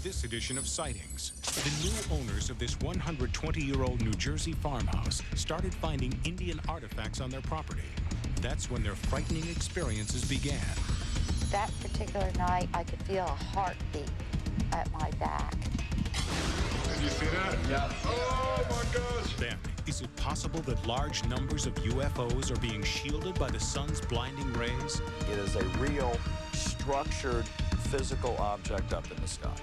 this edition of Sightings. The new owners of this 120-year-old New Jersey farmhouse started finding Indian artifacts on their property. That's when their frightening experiences began. That particular night, I could feel a heartbeat at my back. Did you see that? Yeah. Oh my gosh! Then, is it possible that large numbers of UFOs are being shielded by the sun's blinding rays? It is a real, structured, physical object up in the sky.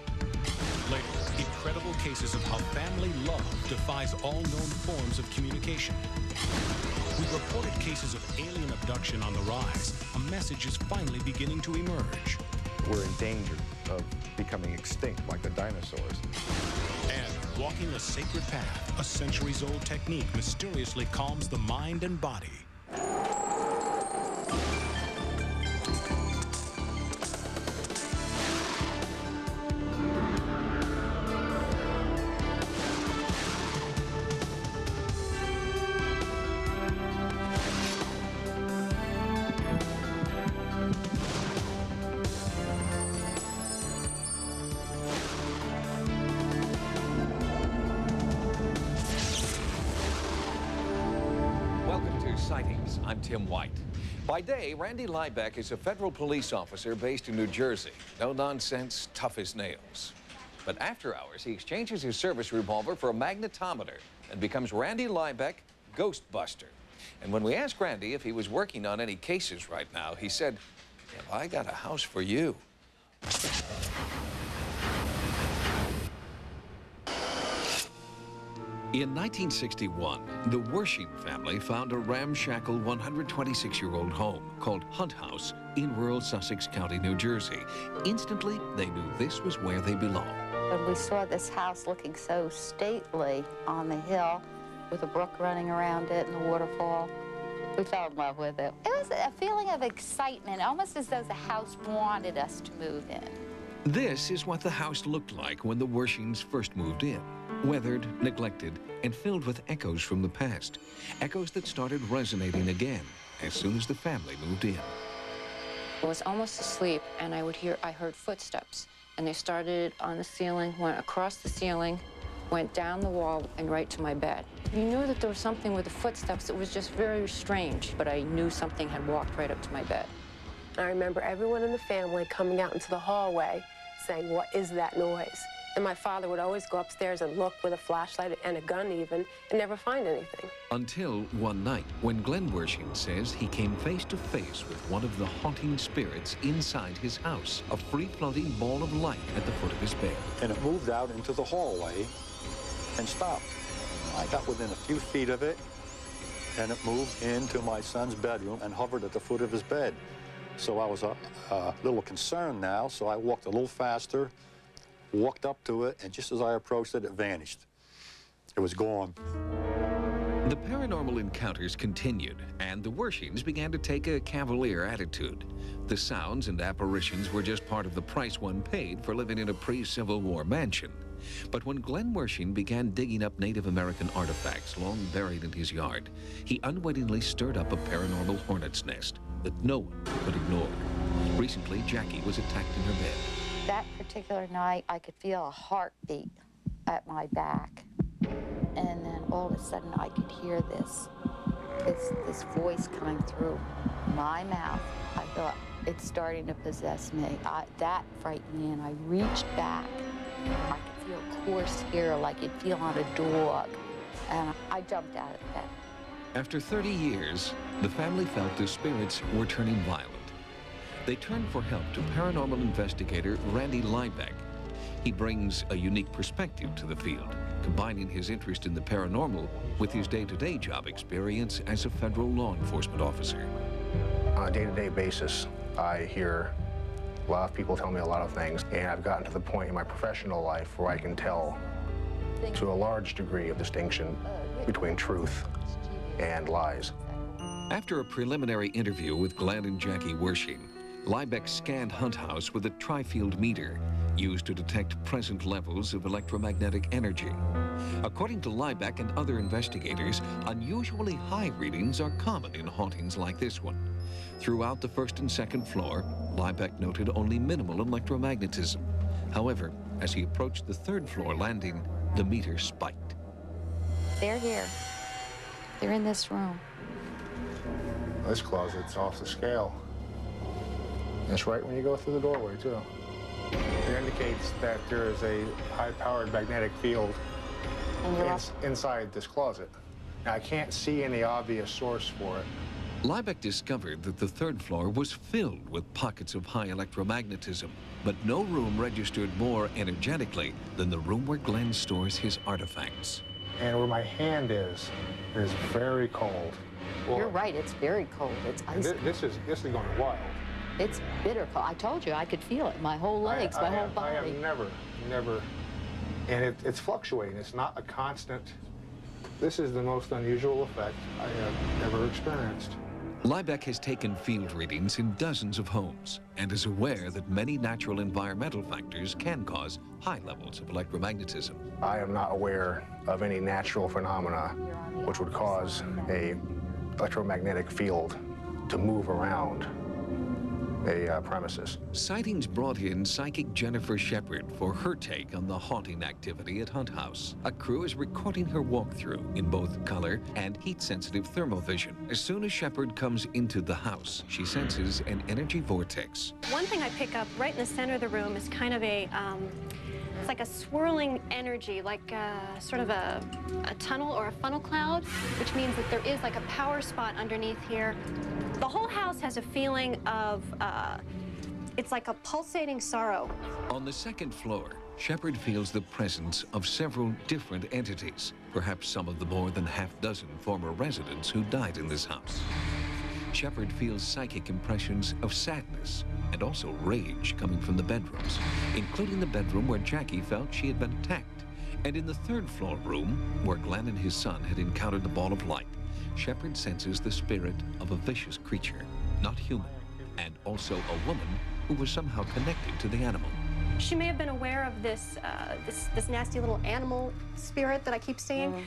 Later, incredible cases of how family love defies all known forms of communication. We reported cases of alien abduction on the rise. A message is finally beginning to emerge. We're in danger of becoming extinct like the dinosaurs. And walking a sacred path, a centuries-old technique mysteriously calms the mind and body. Sightings. I'm Tim White. By day, Randy Liebeck is a federal police officer based in New Jersey. No nonsense, tough as nails. But after hours, he exchanges his service revolver for a magnetometer and becomes Randy Liebeck, Ghostbuster. And when we asked Randy if he was working on any cases right now, he said, "Well, I got a house for you." In 1961, the Wershing family found a ramshackle 126-year-old home called Hunt House in rural Sussex County, New Jersey. Instantly, they knew this was where they belonged. When we saw this house looking so stately on the hill with a brook running around it and a waterfall, we fell in love with it. It was a feeling of excitement, almost as though the house wanted us to move in. This is what the house looked like when the Wershings first moved in. Weathered, neglected, and filled with echoes from the past. Echoes that started resonating again as soon as the family moved in. I was almost asleep, and I heard footsteps. And they started on the ceiling, went across the ceiling, went down the wall, and right to my bed. You knew that there was something with the footsteps. It was just very strange, but I knew something had walked right up to my bed. I remember everyone in the family coming out into the hallway saying, "What is that noise?" And my father would always go upstairs and look with a flashlight and a gun even, and never find anything. Until one night, when Glenn Wershing says he came face to face with one of the haunting spirits inside his house, a free-floating ball of light at the foot of his bed. And it moved out into the hallway and stopped. I got within a few feet of it, and it moved into my son's bedroom and hovered at the foot of his bed. So I was a little concerned now, so I walked a little faster, walked up to it, and just as I approached it, it vanished. It was gone. The paranormal encounters continued, and the Wershings began to take a cavalier attitude. The sounds and apparitions were just part of the price one paid for living in a pre-Civil War mansion. But when Glenn Wershing began digging up Native American artifacts long buried in his yard, he unwittingly stirred up a paranormal hornet's nest that no one could ignore. Recently, Jackie was attacked in her bed. That particular night, I could feel a heartbeat at my back. And then all of a sudden, I could hear this voice coming through my mouth. I thought, it's starting to possess me. That frightened me, and I reached back. I could feel coarse hair like you'd feel on a dog. And I jumped out of bed. After 30 years, the family felt the spirits were turning violent. They turned for help to paranormal investigator Randy Liebeck. He brings a unique perspective to the field, combining his interest in the paranormal with his day-to-day job experience as a federal law enforcement officer. On a day-to-day basis, I hear a lot of people tell me a lot of things, and I've gotten to the point in my professional life where I can tell to a large degree of distinction between truth and lies. After a preliminary interview with Glenn and Jackie Wershing, Liebeck scanned Hunt House with a tri-field meter used to detect present levels of electromagnetic energy. According to Liebeck and other investigators, unusually high readings are common in hauntings like this one. Throughout the first and second floor, Liebeck noted only minimal electromagnetism. However, as he approached the third floor landing, the meter spiked. They're here. They're in this room. This closet's off the scale. That's right when you go through the doorway, too. It indicates that there is a high-powered magnetic field inside this closet. Now, I can't see any obvious source for it. Liebeck discovered that the third floor was filled with pockets of high electromagnetism, but no room registered more energetically than the room where Glenn stores his artifacts. And where my hand is very cold. Well, You're right, it's very cold. It's icy. This is going wild. It's bitter cold. I told you, I could feel it. My whole legs, my whole body. I have never, and it's fluctuating. It's not a constant. This is the most unusual effect I have ever experienced. Liebeck has taken field readings in dozens of homes and is aware that many natural environmental factors can cause high levels of electromagnetism. I am not aware of any natural phenomena which would cause a electromagnetic field to move around a premises. Sightings brought in psychic Jennifer Shepard for her take on the haunting activity at Hunt House. A crew is recording her walkthrough in both color and heat-sensitive thermovision. As soon as Shepard comes into the house, she senses an energy vortex. One thing I pick up right in the center of the room is kind of a, it's like a swirling energy, like sort of a tunnel or a funnel cloud, which means that there is like a power spot underneath here. The whole house has a feeling of, it's like a pulsating sorrow. On the second floor, Shepard feels the presence of several different entities, perhaps some of the more than half-dozen former residents who died in this house. Shepard feels psychic impressions of sadness and also rage coming from the bedrooms, including the bedroom where Jackie felt she had been attacked. And in the third floor room, where Glenn and his son had encountered the ball of light, Shepard senses the spirit of a vicious creature, not human, and also a woman who was somehow connected to the animal. She may have been aware of this, this nasty little animal spirit that I keep seeing.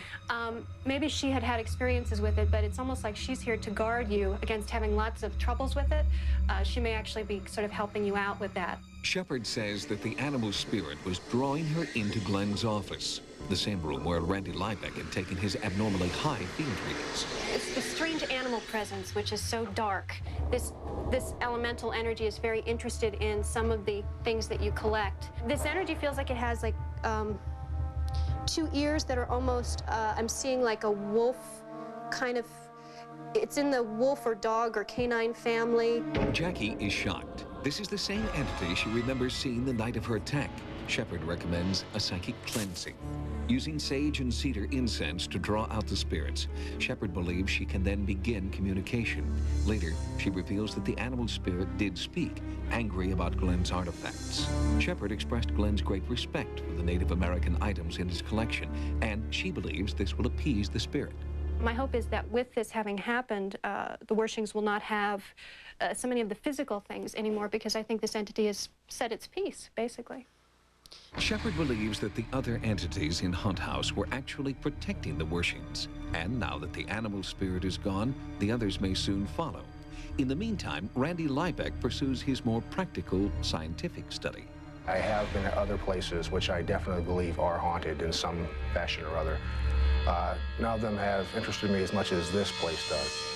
Maybe she had had experiences with it, but it's almost like she's here to guard you against having lots of troubles with it. She may actually be sort of helping you out with that. Shepard says that the animal spirit was drawing her into Glenn's office, the same room where Randy Liebeck had taken his abnormally high field readings. It's the strange animal presence, which is so dark. This elemental energy is very interested in some of the things that you collect. This energy feels like it has like two ears that are almost, I'm seeing like a wolf kind of, it's in the wolf or dog or canine family. Jackie is shocked. This is the same entity she remembers seeing the night of her attack. Shepard recommends a psychic cleansing. Using sage and cedar incense to draw out the spirits, Shepard believes she can then begin communication. Later, she reveals that the animal spirit did speak, angry about Glenn's artifacts. Shepard expressed Glenn's great respect for the Native American items in his collection, and she believes this will appease the spirit. My hope is that with this having happened, the Wershings will not have so many of the physical things anymore, because I think this entity has said its piece, basically. Shepard believes that the other entities in Hunt House were actually protecting the Wershings, and now that the animal spirit is gone, the others may soon follow. In the meantime, Randy Liebeck pursues his more practical scientific study. I have been at other places which I definitely believe are haunted in some fashion or other. None of them have interested me as much as this place does.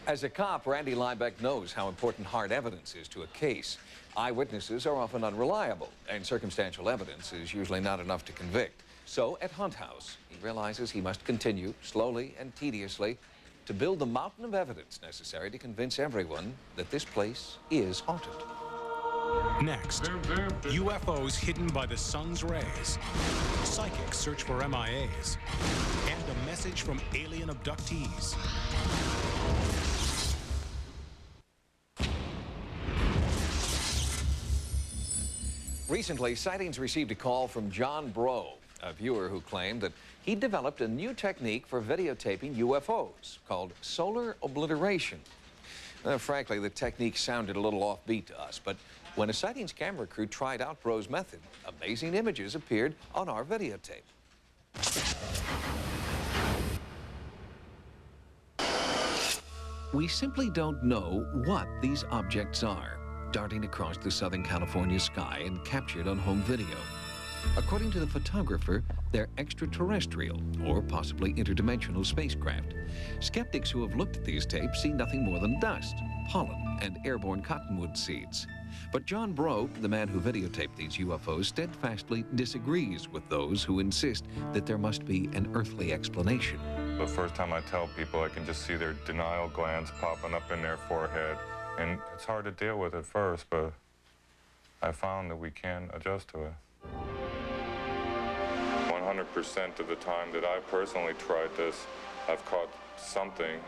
As a cop, Randy Liebeck knows how important hard evidence is to a case. Eyewitnesses are often unreliable, and circumstantial evidence is usually not enough to convict. So at Hunt House, he realizes he must continue, slowly and tediously, to build the mountain of evidence necessary to convince everyone that this place is haunted. Next, UFOs hidden by the sun's rays, psychics search for MIAs, and a message from alien abductees. Recently, Sightings received a call from John Bro, a viewer who claimed that he developed a new technique for videotaping UFOs called solar obliteration. Frankly, the technique sounded a little offbeat to us, but when a Sightings camera crew tried out Bro's method, amazing images appeared on our videotape. We simply don't know what these objects are, darting across the Southern California sky and captured on home video. According to the photographer, they're extraterrestrial or possibly interdimensional spacecraft. Skeptics who have looked at these tapes see nothing more than dust, pollen, and airborne cottonwood seeds. But John Breaux, the man who videotaped these UFOs, steadfastly disagrees with those who insist that there must be an earthly explanation. The first time I tell people, I can just see their denial glands popping up in their forehead. And it's hard to deal with at first, but I found that we can adjust to it. 100% of the time that I personally tried this, I've caught something.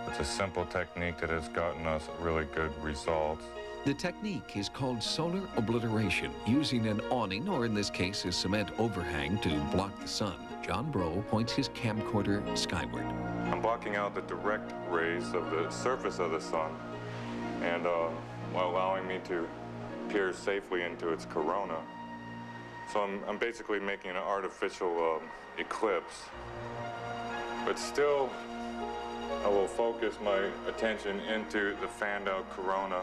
It's a simple technique that has gotten us really good results. The technique is called solar obliteration, using an awning, or in this case, a cement overhang to block the sun. John Breaux points his camcorder skyward. I'm blocking out the direct rays of the surface of the sun, and while allowing me to peer safely into its corona. So I'm basically making an artificial eclipse. But still, I will focus my attention into the fanned out corona.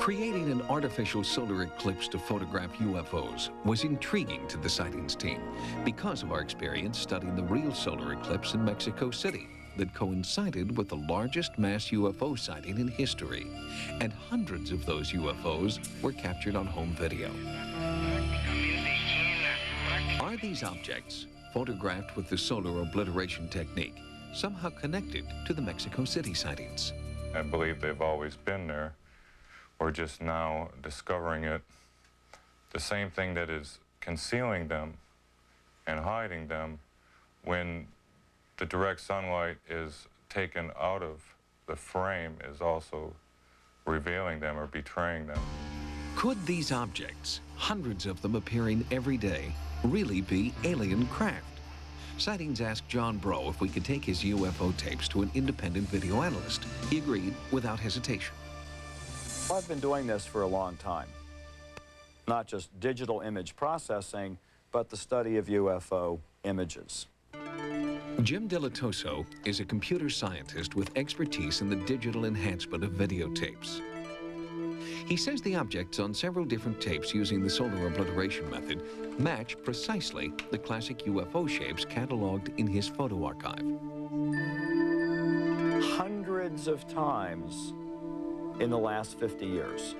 Creating an artificial solar eclipse to photograph UFOs was intriguing to the Sightings team because of our experience studying the real solar eclipse in Mexico City that coincided with the largest mass UFO sighting in history. And hundreds of those UFOs were captured on home video. Are these objects, photographed with the solar obliteration technique, somehow connected to the Mexico City sightings? I believe they've always been there. We're just now discovering it. The same thing that is concealing them and hiding them, when the direct sunlight is taken out of the frame, is also revealing them or betraying them. Could these objects, hundreds of them appearing every day, really be alien craft? Sightings asked John Breaux if we could take his UFO tapes to an independent video analyst. He agreed without hesitation. I've been doing this for a long time. Not just digital image processing, but the study of UFO images. Jim Delatoso is a computer scientist with expertise in the digital enhancement of videotapes. He says the objects on several different tapes using the solar obliteration method match precisely the classic UFO shapes cataloged in his photo archive. Hundreds of times in the last 50 years,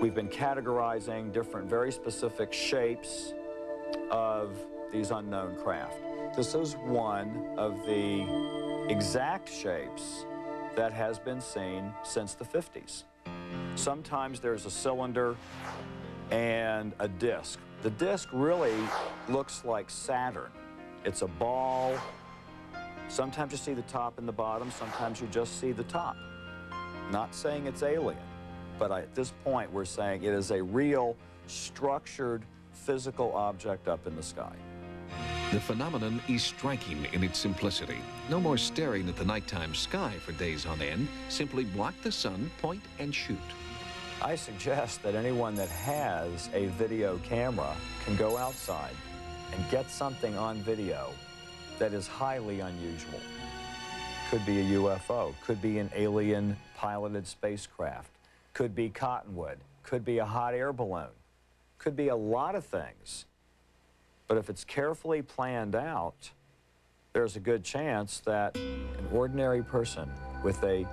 we've been categorizing different very specific shapes of these unknown craft. This is one of the exact shapes that has been seen since the 50s. Sometimes there's a cylinder and a disc. The disc really looks like Saturn. It's a ball. Sometimes you see the top and the bottom, sometimes you just see the top. Not saying it's alien, but at this point we're saying it is a real, structured, physical object up in the sky. The phenomenon is striking in its simplicity. No more staring at the nighttime sky for days on end. Simply block the sun, point, and shoot. I suggest that anyone that has a video camera can go outside and get something on video that is highly unusual. Could be a UFO, could be an alien piloted spacecraft, could be cottonwood, could be a hot air balloon, could be a lot of things. But if it's carefully planned out, there's a good chance that an ordinary person with a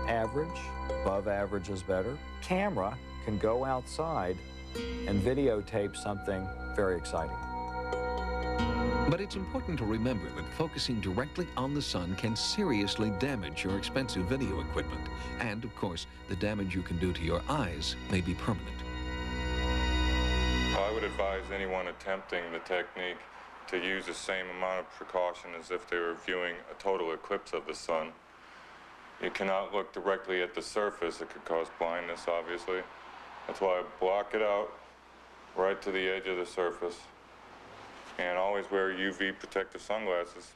average, above average is better, camera can go outside and videotape something very exciting. But it's important to remember that focusing directly on the sun can seriously damage your expensive video equipment. And, of course, the damage you can do to your eyes may be permanent. I would advise anyone attempting the technique to use the same amount of precaution as if they were viewing a total eclipse of the sun. You cannot look directly at the surface. It could cause blindness, obviously. That's why I block it out right to the edge of the surface. And always wear UV protective sunglasses.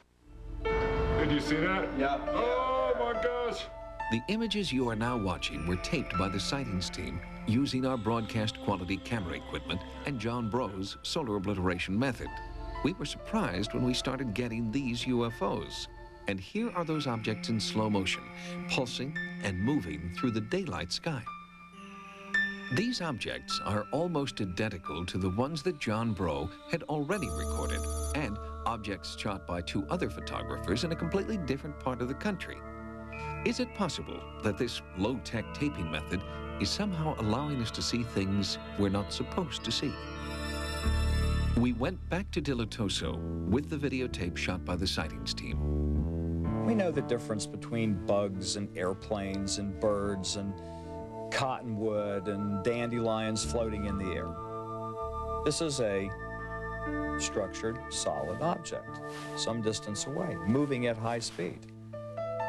Did you see that? Yeah. Oh my gosh! The images you are now watching were taped by the Sightings team using our broadcast quality camera equipment and John Breaux's solar obliteration method. We were surprised when we started getting these UFOs. And here are those objects in slow motion, pulsing and moving through the daylight sky. These objects are almost identical to the ones that John Breaux had already recorded, and objects shot by two other photographers in a completely different part of the country. Is it possible that this low-tech taping method is somehow allowing us to see things we're not supposed to see? We went back to Dilettoso with the videotape shot by the Sightings team. We know the difference between bugs and airplanes and birds and cottonwood and dandelions floating in the air. This is a structured, solid object, some distance away, moving at high speed.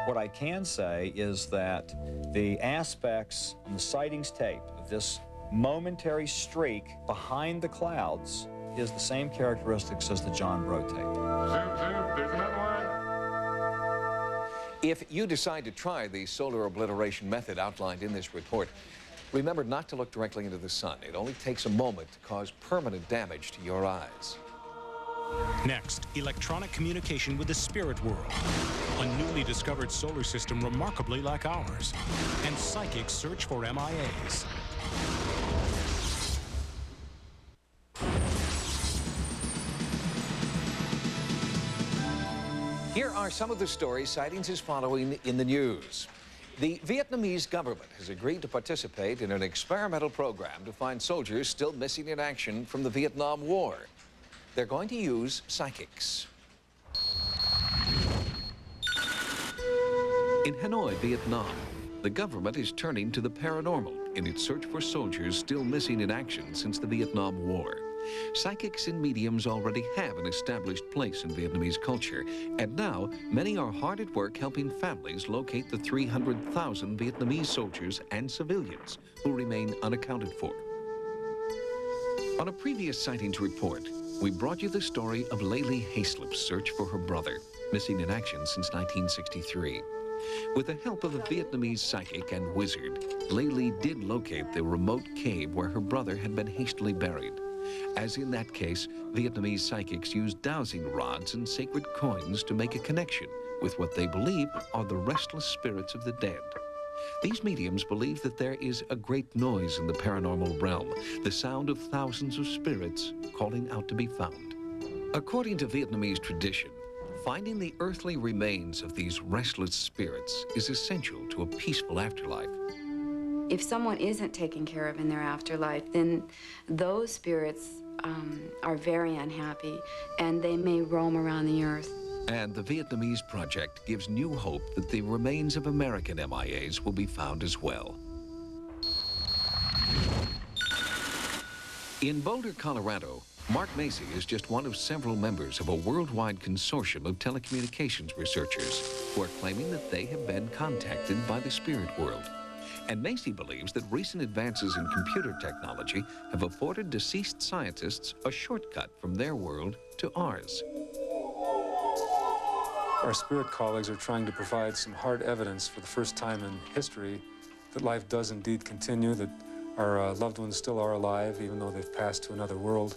What I can say is that the aspects in the Sightings tape of this momentary streak behind the clouds is the same characteristics as the John Breaux tape. There's another one. If you decide to try the solar obliteration method outlined in this report, remember not to look directly into the sun. It only takes a moment to cause permanent damage to your eyes. Next, electronic communication with the spirit world, a newly discovered solar system remarkably like ours, and psychics search for MIAs. Here are some of the stories Sightings is following in the news. The Vietnamese government has agreed to participate in an experimental program to find soldiers still missing in action from the Vietnam War. They're going to use psychics. In Hanoi, Vietnam, the government is turning to the paranormal in its search for soldiers still missing in action since the Vietnam War. Psychics and mediums already have an established place in Vietnamese culture, and now many are hard at work helping families locate the 300,000 Vietnamese soldiers and civilians who remain unaccounted for. On a previous Sightings report, we brought you the story of Laylee Hayslip's search for her brother, missing in action since 1963. With the help of a Vietnamese psychic and wizard, Laylee did locate the remote cave where her brother had been hastily buried. As in that case, Vietnamese psychics used dowsing rods and sacred coins to make a connection with what they believe are the restless spirits of the dead. These mediums believe that there is a great noise in the paranormal realm, the sound of thousands of spirits calling out to be found. According to Vietnamese tradition, finding the earthly remains of these restless spirits is essential to a peaceful afterlife. If someone isn't taken care of in their afterlife, then those spirits are very unhappy, and they may roam around the earth. And the Vietnamese project gives new hope that the remains of American MIAs will be found as well. In Boulder, Colorado, Mark Macy is just one of several members of a worldwide consortium of telecommunications researchers who are claiming that they have been contacted by the spirit world. And Macy believes that recent advances in computer technology have afforded deceased scientists a shortcut from their world to ours. Our spirit colleagues are trying to provide some hard evidence for the first time in history that life does indeed continue, that our loved ones still are alive, even though they've passed to another world.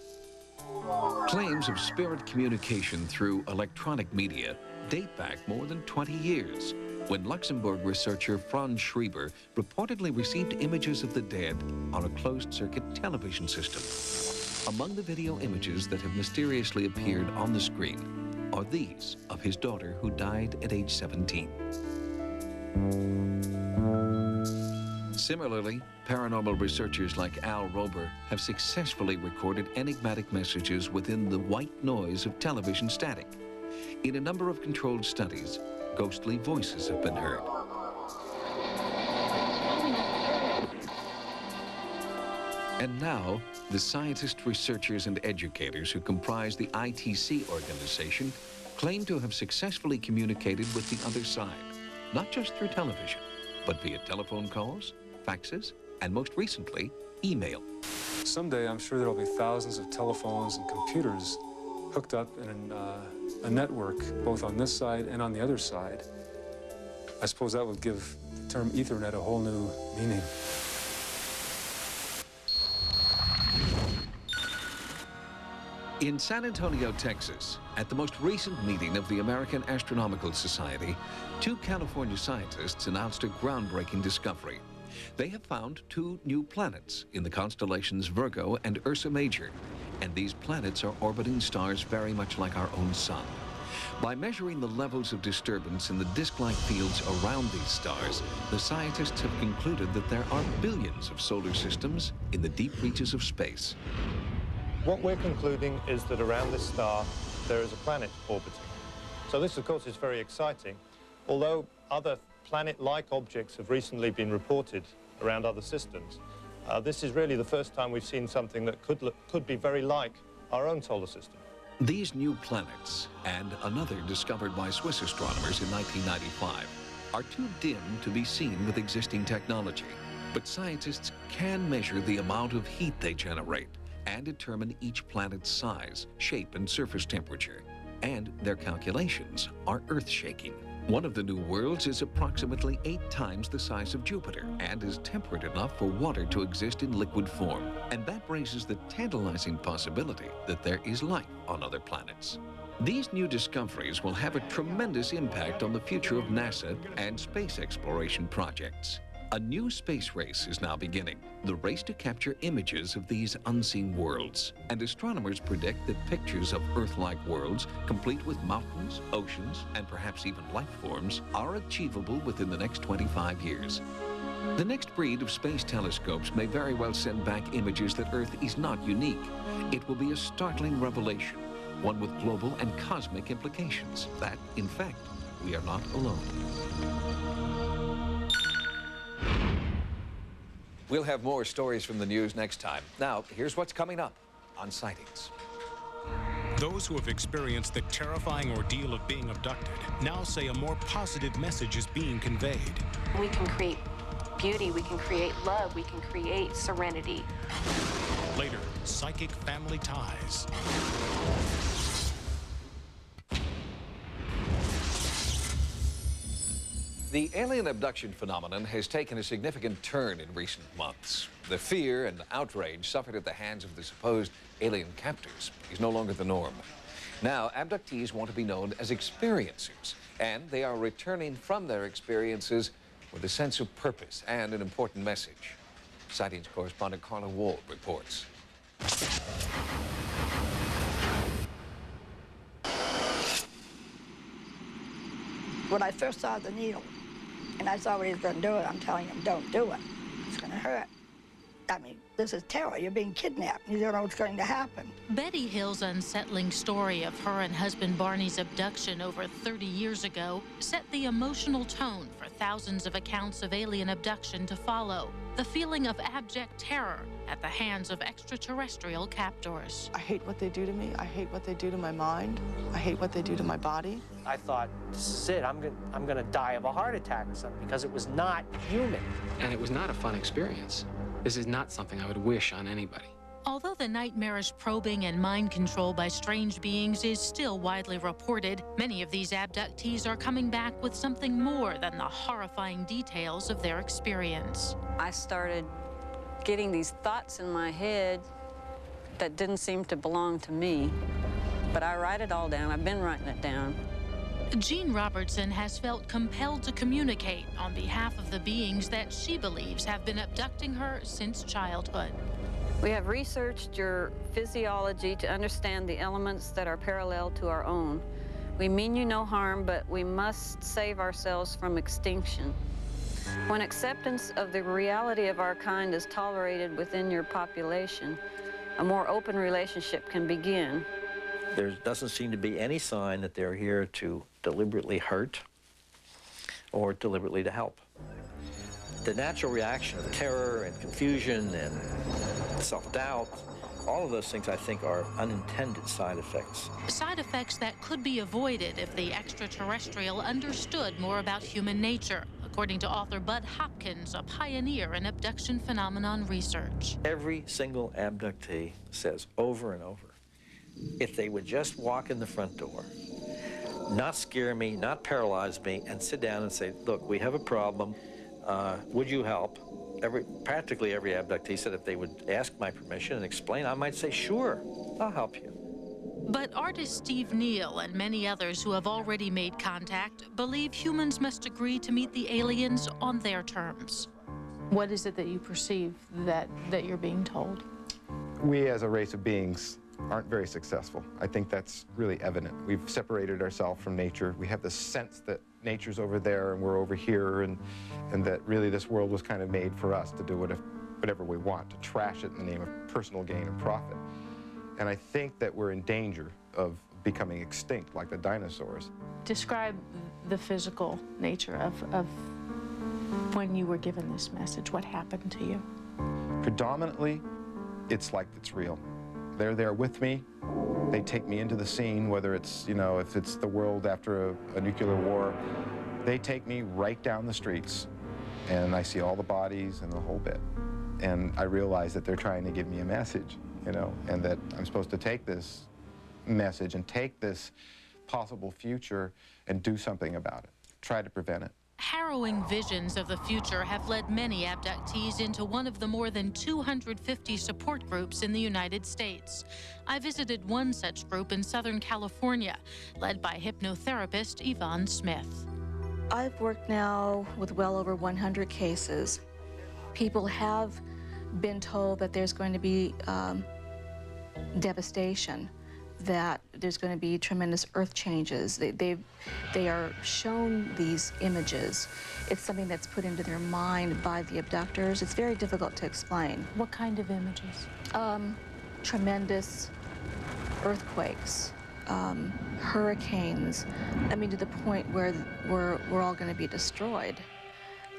Claims of spirit communication through electronic media date back more than 20 years, when Luxembourg researcher Franz Schreiber reportedly received images of the dead on a closed-circuit television system. Among the video images that have mysteriously appeared on the screen are these of his daughter who died at age 17. Similarly, paranormal researchers like Al Rober have successfully recorded enigmatic messages within the white noise of television static. In a number of controlled studies, ghostly voices have been heard. And now, the scientists, researchers, and educators who comprise the ITC organization claim to have successfully communicated with the other side, not just through television, but via telephone calls, faxes, and most recently, email. Someday, I'm sure there'll be thousands of telephones and computers hooked up in a network, both on this side and on the other side. I suppose that would give the term Ethernet a whole new meaning. In San Antonio, Texas, at the most recent meeting of the American Astronomical Society, 2 California scientists announced a groundbreaking discovery. They have found 2 new planets in the constellations Virgo and Ursa Major, and these planets are orbiting stars very much like our own sun. By measuring the levels of disturbance in the disk-like fields around these stars, the scientists have concluded that there are billions of solar systems in the deep reaches of space. What we're concluding is that around this star, there is a planet orbiting. So this, of course, is very exciting. Although other planet-like objects have recently been reported around other systems, this is really the first time we've seen something that could be very like our own solar system. These new planets, and another discovered by Swiss astronomers in 1995, are too dim to be seen with existing technology. But scientists can measure the amount of heat they generate and determine each planet's size, shape, and surface temperature. And their calculations are earth-shaking. One of the new worlds is approximately 8 times the size of Jupiter and is temperate enough for water to exist in liquid form. And that raises the tantalizing possibility that there is life on other planets. These new discoveries will have a tremendous impact on the future of NASA and space exploration projects. A new space race is now beginning, the race to capture images of these unseen worlds. And astronomers predict that pictures of Earth-like worlds, complete with mountains, oceans, and perhaps even life forms, are achievable within the next 25 years. The next breed of space telescopes may very well send back images that Earth is not unique. It will be a startling revelation, one with global and cosmic implications, that, in fact, we are not alone. We'll have more stories from the news next time. Now, here's what's coming up on Sightings. Those who have experienced the terrifying ordeal of being abducted now say a more positive message is being conveyed. We can create beauty, we can create love, we can create serenity. Later, psychic family ties. The alien abduction phenomenon has taken a significant turn in recent months. The fear and outrage suffered at the hands of the supposed alien captors is no longer the norm. Now, abductees want to be known as experiencers, and they are returning from their experiences with a sense of purpose and an important message. Sightings correspondent Carla Wald reports. When I first saw the needle, and I saw what he was going to do, I'm telling him, don't do it. It's going to hurt. I mean, this is terror. You're being kidnapped. You don't know what's going to happen. Betty Hill's unsettling story of her and husband Barney's abduction over 30 years ago set the emotional tone for thousands of accounts of alien abduction to follow. The feeling of abject terror at the hands of extraterrestrial captors. I hate what they do to me. I hate what they do to my mind. I hate what they do to my body. I thought, this is it. I'm gonna die of a heart attack or something because it was not human. And it was not a fun experience. This is not something I would wish on anybody. Although the nightmarish probing and mind control by strange beings is still widely reported, many of these abductees are coming back with something more than the horrifying details of their experience. I started getting these thoughts in my head that didn't seem to belong to me, but I write it all down. I've been writing it down. Jean Robertson has felt compelled to communicate on behalf of the beings that she believes have been abducting her since childhood. We have researched your physiology to understand the elements that are parallel to our own. We mean you no harm, but we must save ourselves from extinction. When acceptance of the reality of our kind is tolerated within your population, a more open relationship can begin. There doesn't seem to be any sign that they're here to deliberately hurt or deliberately to help. The natural reaction of terror and confusion and self-doubt, all of those things I think are unintended side effects. Side effects that could be avoided if the extraterrestrial understood more about human nature, according to author Bud Hopkins, a pioneer in abduction phenomenon research. Every single abductee says over and over, if they would just walk in the front door, not scare me, not paralyze me, and sit down and say, look, we have a problem, would you help? Practically every abductee said if they would ask my permission and explain, I might say, sure, I'll help you. But artist Steve Neal and many others who have already made contact believe humans must agree to meet the aliens on their terms. What is it that you perceive that you're being told? We as a race of beings aren't very successful. I think that's really evident. We've separated ourselves from nature. We have this sense that nature's over there and we're over here, and that really this world was kind of made for us to do whatever we want, to trash it in the name of personal gain and profit. And I think that we're in danger of becoming extinct like the dinosaurs. Describe the physical nature of when you were given this message. What happened to you? Predominantly, it's like it's real. They're there with me. They take me into the scene, whether it's, if it's the world after a nuclear war, they take me right down the streets, and I see all the bodies and the whole bit. And I realize that they're trying to give me a message, and that I'm supposed to take this message and take this possible future and do something about it, try to prevent it. Harrowing visions of the future have led many abductees into one of the more than 250 support groups in the United States. I visited one such group in Southern California, led by hypnotherapist Yvonne Smith. I've worked now with well over 100 cases. People have been told that there's going to be devastation, that there's going to be tremendous earth changes. They are shown these images. It's something that's put into their mind by the abductors. It's very difficult to explain. What kind of images? Tremendous earthquakes, hurricanes. I mean, to the point where we're all going to be destroyed.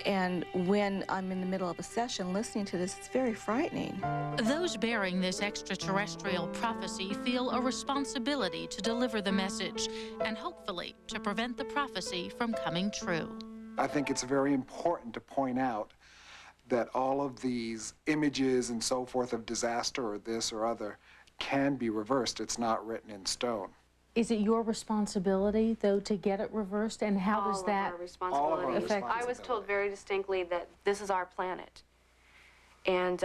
And when I'm in the middle of a session listening to this, it's very frightening. Those bearing this extraterrestrial prophecy feel a responsibility to deliver the message and hopefully to prevent the prophecy from coming true. I think it's very important to point out that all of these images and so forth of disaster or this or other can be reversed. It's not written in stone. Is it your responsibility, though, to get it reversed? And how does that affect? I was told very distinctly that this is our planet. And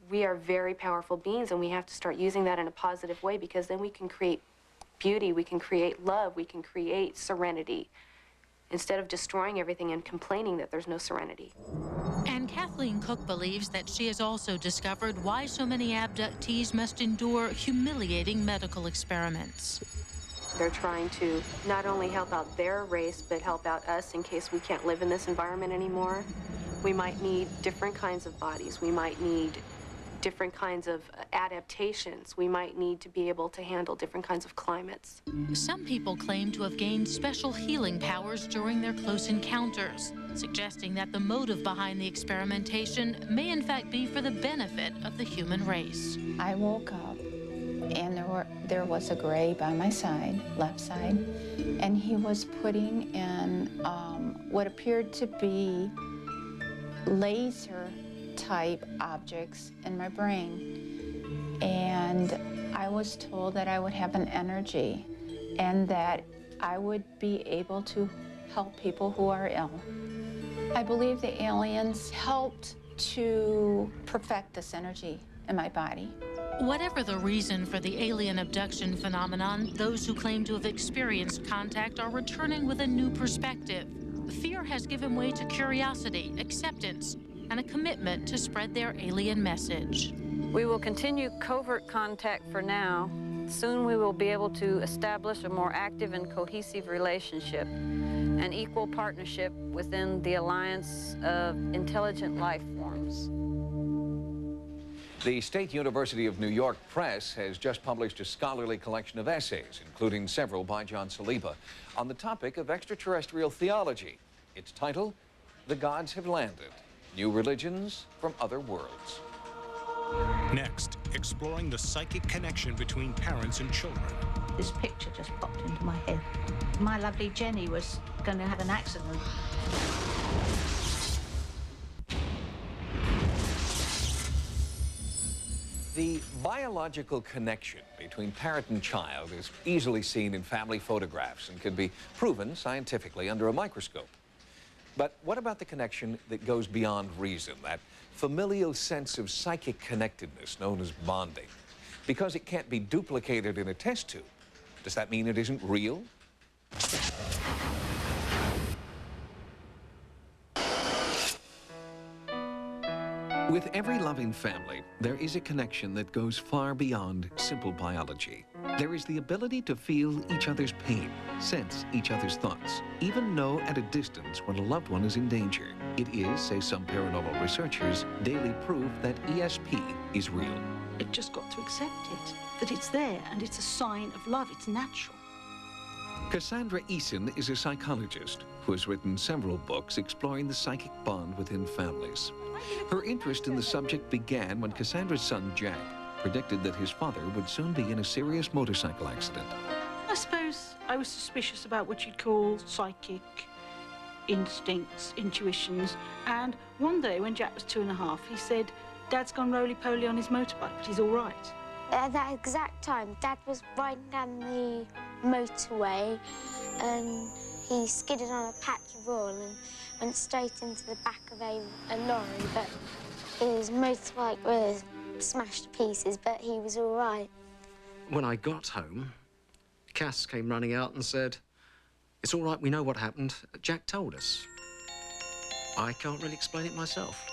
we are very powerful beings, and we have to start using that in a positive way, because then we can create beauty, we can create love, we can create serenity, instead of destroying everything and complaining that there's no serenity. And Kathleen Cook believes that she has also discovered why so many abductees must endure humiliating medical experiments. They're trying to not only help out their race, but help out us in case we can't live in this environment anymore. We might need different kinds of bodies. We might need different kinds of adaptations. We might need to be able to handle different kinds of climates. Some people claim to have gained special healing powers during their close encounters, suggesting that the motive behind the experimentation may in fact be for the benefit of the human race. I woke up and there was a gray by my side, left side, and he was putting in what appeared to be laser type objects in my brain. And I was told that I would have an energy and that I would be able to help people who are ill. I believe the aliens helped to perfect this energy in my body. Whatever the reason for the alien abduction phenomenon, those who claim to have experienced contact are returning with a new perspective. Fear has given way to curiosity, acceptance, and a commitment to spread their alien message. We will continue covert contact for now. Soon we will be able to establish a more active and cohesive relationship, an equal partnership within the alliance of intelligent life forms. The State University of New York Press has just published a scholarly collection of essays, including several by John Saliba, on the topic of extraterrestrial theology. Its title, The Gods Have Landed, New Religions from Other Worlds. Next, exploring the psychic connection between parents and children. This picture just popped into my head. My lovely Jenny was going to have an accident. The biological connection between parent and child is easily seen in family photographs and can be proven scientifically under a microscope. But what about the connection that goes beyond reason, that familial sense of psychic connectedness known as bonding? Because it can't be duplicated in a test tube, Does that mean it isn't real? With every loving family, there is a connection that goes far beyond simple biology. There is the ability to feel each other's pain, sense each other's thoughts, even know at a distance when a loved one is in danger. It is, say some paranormal researchers, daily proof that ESP is real. You've just got to accept it, that it's there and it's a sign of love, it's natural. Cassandra Eason is a psychologist who has written several books exploring the psychic bond within families. Her interest in the subject began when Cassandra's son, Jack, predicted that his father would soon be in a serious motorcycle accident. I suppose I was suspicious about what you'd call psychic instincts, intuitions, and one day when Jack was 2.5, he said, Dad's gone roly-poly on his motorbike, but he's all right. At that exact time, Dad was riding down the motorway and he skidded on a patch of oil and went straight into the back of a lorry, but his motorbike was smashed to pieces, but he was all right. When I got home, Cass came running out and said, "It's all right, we know what happened. Jack told us." I can't really explain it myself.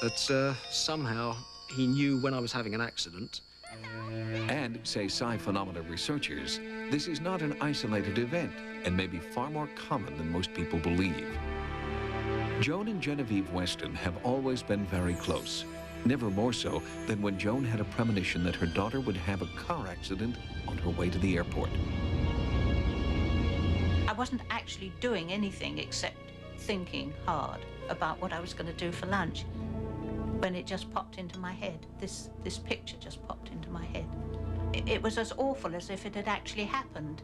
That somehow he knew when I was having an accident. And, say psi phenomena researchers, this is not an isolated event and may be far more common than most people believe. Joan and Genevieve Weston have always been very close, never more so than when Joan had a premonition that her daughter would have a car accident on her way to the airport. I wasn't actually doing anything except thinking hard about what I was going to do for lunch when it just popped into my head. This picture just popped into my head. It was as awful as if it had actually happened.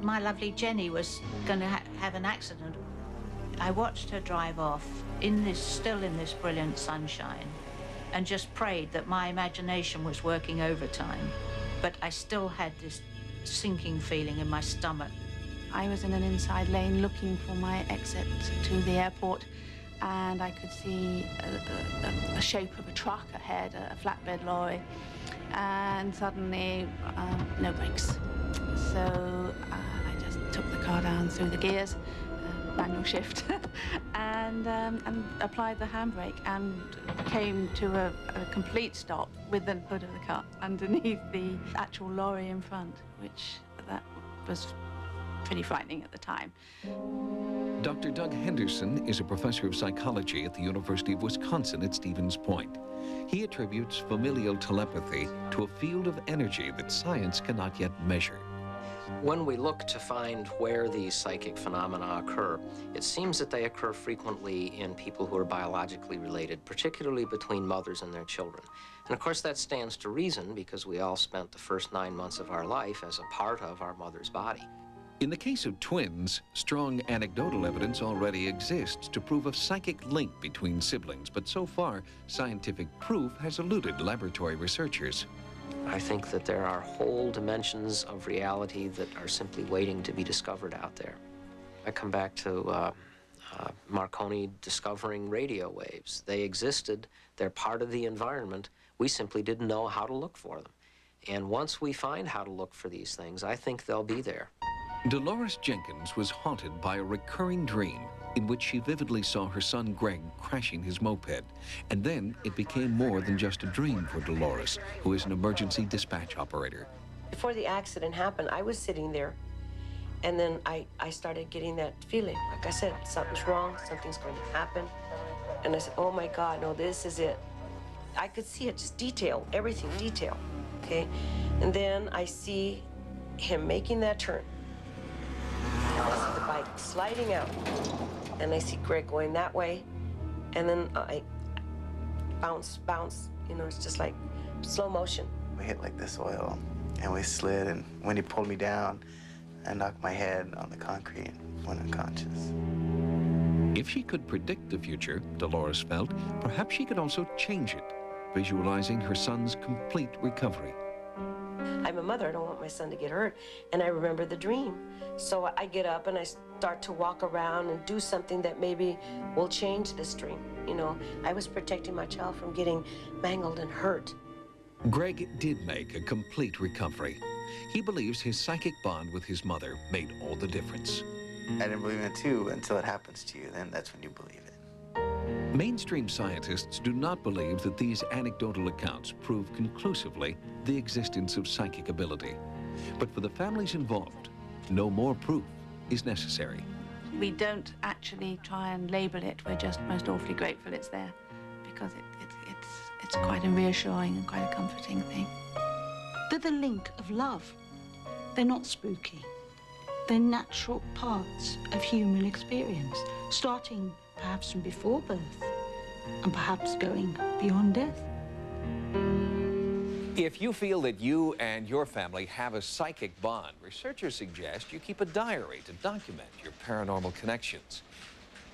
My lovely Jenny was going to have an accident. I watched her drive off still in this brilliant sunshine and just prayed that my imagination was working overtime. But I still had this sinking feeling in my stomach. I was in an inside lane looking for my exit to the airport, and I could see a shape of a truck ahead, a flatbed lorry, and suddenly no brakes. So I just took the car down through the gears, manual shift, and applied the handbrake and came to a complete stop with the hood of the car underneath the actual lorry in front, which that was pretty frightening at the time. Dr. Doug Henderson is a professor of psychology at the University of Wisconsin at Stevens Point. He attributes familial telepathy to a field of energy that science cannot yet measure. When we look to find where these psychic phenomena occur, it seems that they occur frequently in people who are biologically related, particularly between mothers and their children. And of course that stands to reason because we all spent the first 9 months of our life as a part of our mother's body. In the case of twins, strong anecdotal evidence already exists to prove a psychic link between siblings, but so far, scientific proof has eluded laboratory researchers. I think that there are whole dimensions of reality that are simply waiting to be discovered out there. I come back to Marconi discovering radio waves. They existed, they're part of the environment. We simply didn't know how to look for them. And once we find how to look for these things, I think they'll be there. Dolores Jenkins was haunted by a recurring dream in which she vividly saw her son Greg crashing his moped. And then it became more than just a dream for Dolores, who is an emergency dispatch operator. Before the accident happened, I was sitting there, and then I started getting that feeling. Like I said, something's wrong, something's going to happen. And I said, oh my God, no, this is it. I could see it, just detail, everything detail, okay? And then I see him making that turn. I see the bike sliding out, and I see Greg going that way, and then I bounce, you know, it's just like slow motion. We hit like this oil, and we slid, and when he pulled me down, I knocked my head on the concrete and went unconscious. If she could predict the future, Dolores felt, perhaps she could also change it, visualizing her son's complete recovery. I'm a mother, I don't want my son to get hurt, and I remember the dream. So I get up and I start to walk around and do something that maybe will change this dream. You know, I was protecting my child from getting mangled and hurt. Greg did make a complete recovery. He believes his psychic bond with his mother made all the difference. I didn't believe in it too until it happens to you. Then that's when you believe it. Mainstream scientists do not believe that these anecdotal accounts prove conclusively the existence of psychic ability. But for the families involved, no more proof is necessary. We don't actually try and label it. We're just most awfully grateful it's there, because it's quite a reassuring and quite a comforting thing. They're the link of love. They're not spooky. They're natural parts of human experience, starting perhaps from before birth and perhaps going beyond death. If you feel that you and your family have a psychic bond, researchers suggest you keep a diary to document your paranormal connections.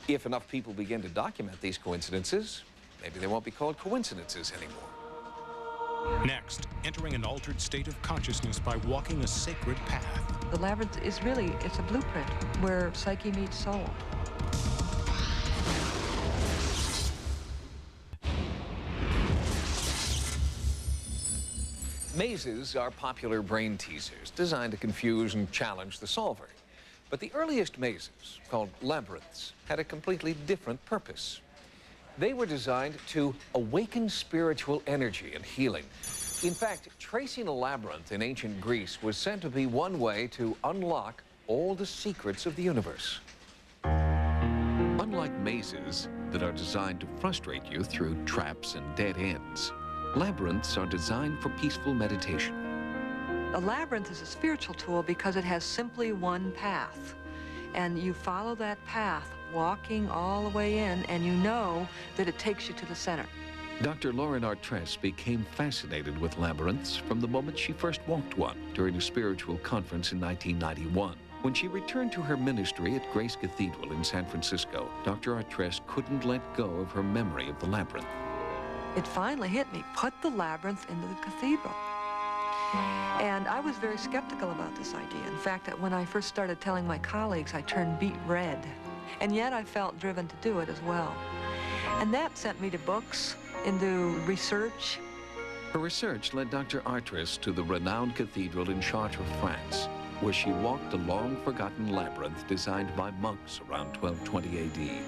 If enough people begin to document these coincidences, maybe they won't be called coincidences anymore. Next, entering an altered state of consciousness by walking a sacred path. The labyrinth is really, it's a blueprint where psyche meets soul. Mazes are popular brain teasers designed to confuse and challenge the solver. But the earliest mazes, called labyrinths, had a completely different purpose. They were designed to awaken spiritual energy and healing. In fact, tracing a labyrinth in ancient Greece was said to be one way to unlock all the secrets of the universe. Unlike mazes that are designed to frustrate you through traps and dead ends, labyrinths are designed for peaceful meditation. A labyrinth is a spiritual tool because it has simply one path. And you follow that path, walking all the way in, and you know that it takes you to the center. Dr. Lauren Artress became fascinated with labyrinths from the moment she first walked one during a spiritual conference in 1991. When she returned to her ministry at Grace Cathedral in San Francisco, Dr. Artress couldn't let go of her memory of the labyrinth. It finally hit me. Put the labyrinth into the cathedral. And I was very skeptical about this idea. In fact, when I first started telling my colleagues, I turned beet red. And yet I felt driven to do it as well. And that sent me to books, into research. Her research led Dr. Artress to the renowned cathedral in Chartres, France, where she walked a long-forgotten labyrinth designed by monks around 1220 AD.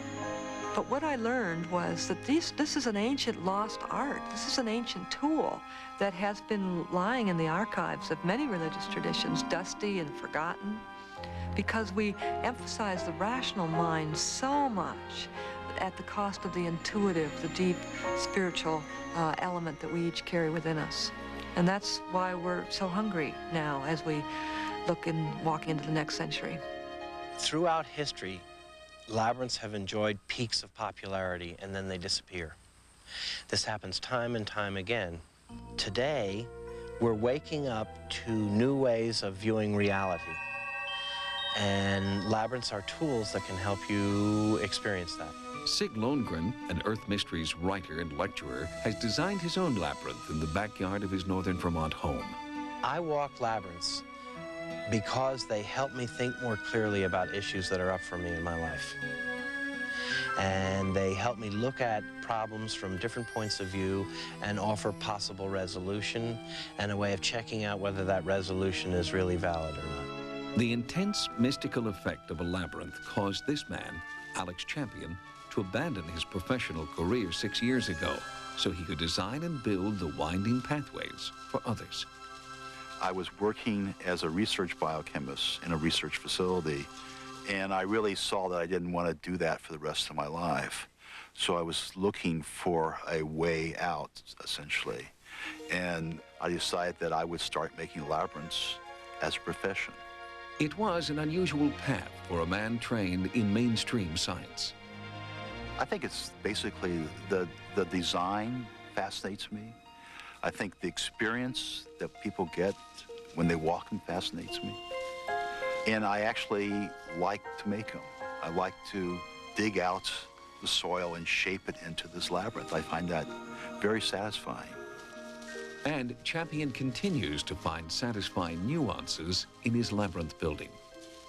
But what I learned was that this is an ancient lost art. This is an ancient tool that has been lying in the archives of many religious traditions, dusty and forgotten, because we emphasize the rational mind so much at the cost of the intuitive, the deep spiritual element that we each carry within us. And that's why we're so hungry now as we look and walk into the next century. Throughout history, labyrinths have enjoyed peaks of popularity and then they disappear. This happens time and time again. Today, we're waking up to new ways of viewing reality. And labyrinths are tools that can help you experience that. Sig Lundgren, an Earth Mysteries writer and lecturer, has designed his own labyrinth in the backyard of his northern Vermont home. I walk labyrinths because they help me think more clearly about issues that are up for me in my life. And they help me look at problems from different points of view and offer possible resolution and a way of checking out whether that resolution is really valid or not. The intense mystical effect of a labyrinth caused this man, Alex Champion, to abandon his professional career 6 years ago so he could design and build the winding pathways for others. I was working as a research biochemist in a research facility, and I really saw that I didn't want to do that for the rest of my life. So I was looking for a way out, essentially. And I decided that I would start making labyrinths as a profession. It was an unusual path for a man trained in mainstream science. I think it's basically the design fascinates me. I think the experience that people get when they walk them fascinates me. And I actually like to make them. I like to dig out the soil and shape it into this labyrinth. I find that very satisfying. And Champion continues to find satisfying nuances in his labyrinth building.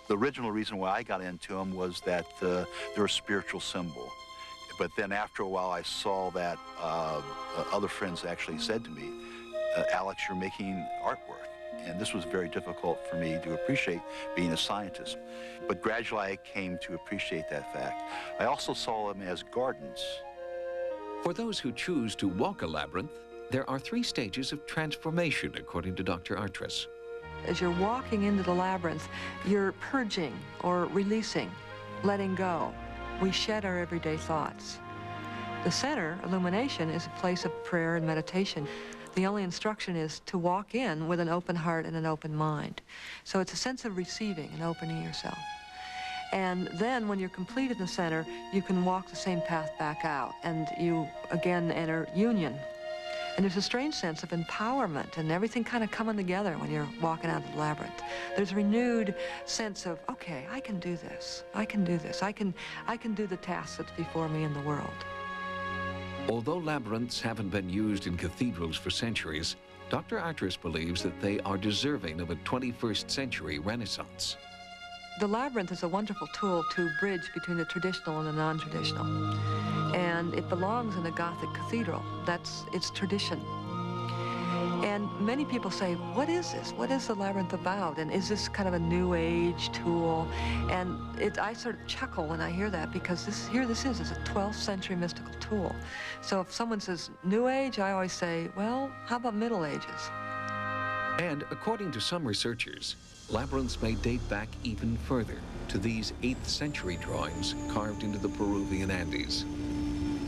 The original reason why I got into them was that they're a spiritual symbol. But then after a while, I saw that other friends actually said to me, Alex, you're making artwork. And this was very difficult for me to appreciate being a scientist. But gradually I came to appreciate that fact. I also saw them as gardens. For those who choose to walk a labyrinth, there are 3 stages of transformation, according to Dr. Artress. As you're walking into the labyrinth, you're purging or releasing, letting go. We shed our everyday thoughts. The center, illumination, is a place of prayer and meditation. The only instruction is to walk in with an open heart and an open mind. So it's a sense of receiving and opening yourself. And then when you're complete in the center, you can walk the same path back out, and you again enter union. And there's a strange sense of empowerment and everything kind of coming together when you're walking out of the labyrinth. There's a renewed sense of, okay, I can do this. I can do this. I can do the task that's before me in the world. Although labyrinths haven't been used in cathedrals for centuries, Dr. Artress believes that they are deserving of a 21st century renaissance. The labyrinth is a wonderful tool to bridge between the traditional and the non-traditional. And it belongs in a Gothic cathedral. That's its tradition. And many people say, what is this? What is the labyrinth about? And is this kind of a new age tool? And I sort of chuckle when I hear that, because this is a 12th century mystical tool. So if someone says new age, I always say, well, how about Middle Ages? And according to some researchers, labyrinths may date back even further to these 8th century drawings carved into the Peruvian Andes.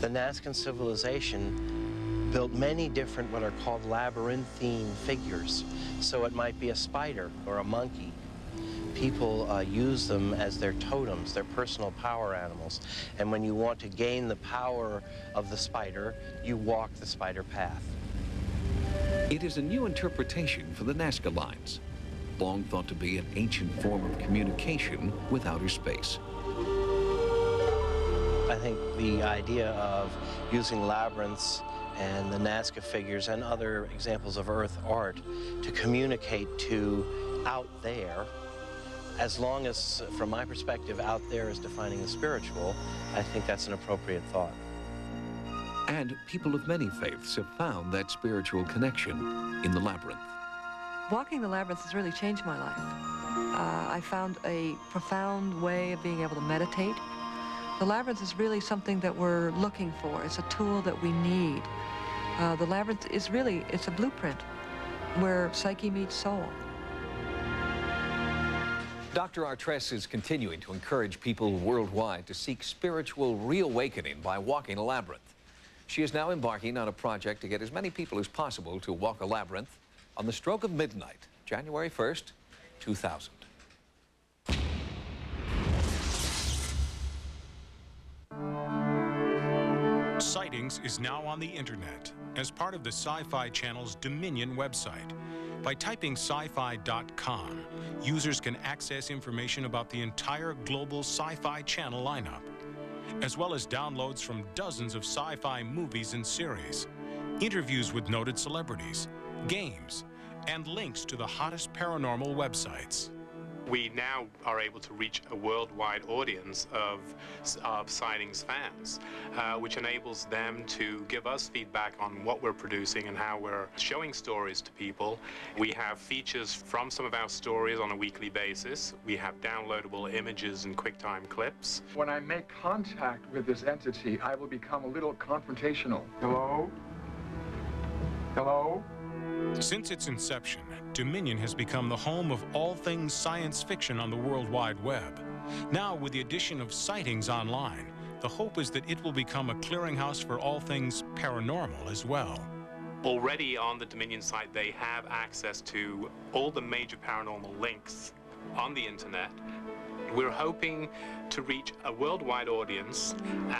The Nazcan civilization built many different what are called labyrinthine figures. So it might be a spider or a monkey. People use them as their totems, their personal power animals. And when you want to gain the power of the spider, you walk the spider path. It is a new interpretation for the Nazca lines, long thought to be an ancient form of communication with outer space. I think the idea of using labyrinths and the Nazca figures and other examples of Earth art to communicate to out there, as long as, from my perspective, out there is defining the spiritual, I think that's an appropriate thought. And people of many faiths have found that spiritual connection in the labyrinth. Walking the labyrinth has really changed my life. I found a profound way of being able to meditate. The labyrinth is really something that we're looking for. It's a tool that we need. The labyrinth is really, it's a blueprint where psyche meets soul. Dr. Artress is continuing to encourage people worldwide to seek spiritual reawakening by walking a labyrinth. She is now embarking on a project to get as many people as possible to walk a labyrinth on the stroke of midnight, January 1st, 2000. Sightings is now on the internet as part of the Sci-Fi Channel's Dominion website. By typing sci-fi.com, users can access information about the entire global Sci-Fi Channel lineup, as well as downloads from dozens of sci-fi movies and series, interviews with noted celebrities, games, and links to the hottest paranormal websites. We now are able to reach a worldwide audience of Sightings fans, which enables them to give us feedback on what we're producing and how we're showing stories to people. We have features from some of our stories on a weekly basis. We have downloadable images and QuickTime clips. When I make contact with this entity, I will become a little confrontational. Hello? Hello? Since its inception, Dominion has become the home of all things science fiction on the World Wide Web. Now, with the addition of Sightings online, the hope is that it will become a clearinghouse for all things paranormal as well. Already on the Dominion site, they have access to all the major paranormal links on the internet. We're hoping to reach a worldwide audience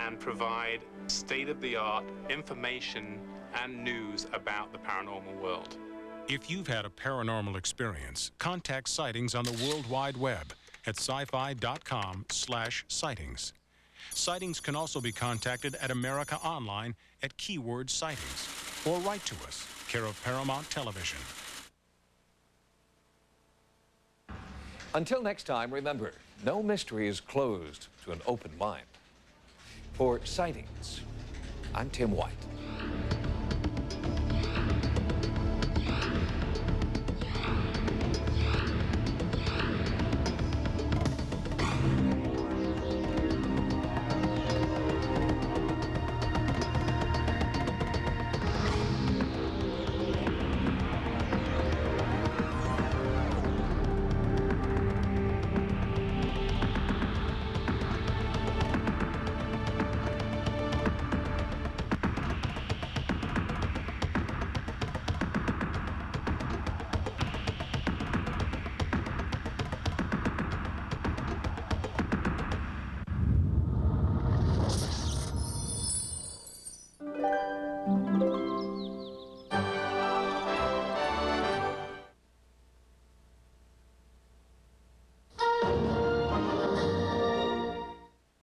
and provide state-of-the-art information and news about the paranormal world. If you've had a paranormal experience, contact Sightings on the World Wide Web at sci-fi.com/sightings. Sightings can also be contacted at America Online at keyword Sightings, or write to us, care of Paramount Television. Until next time, remember, no mystery is closed to an open mind. For Sightings, I'm Tim White.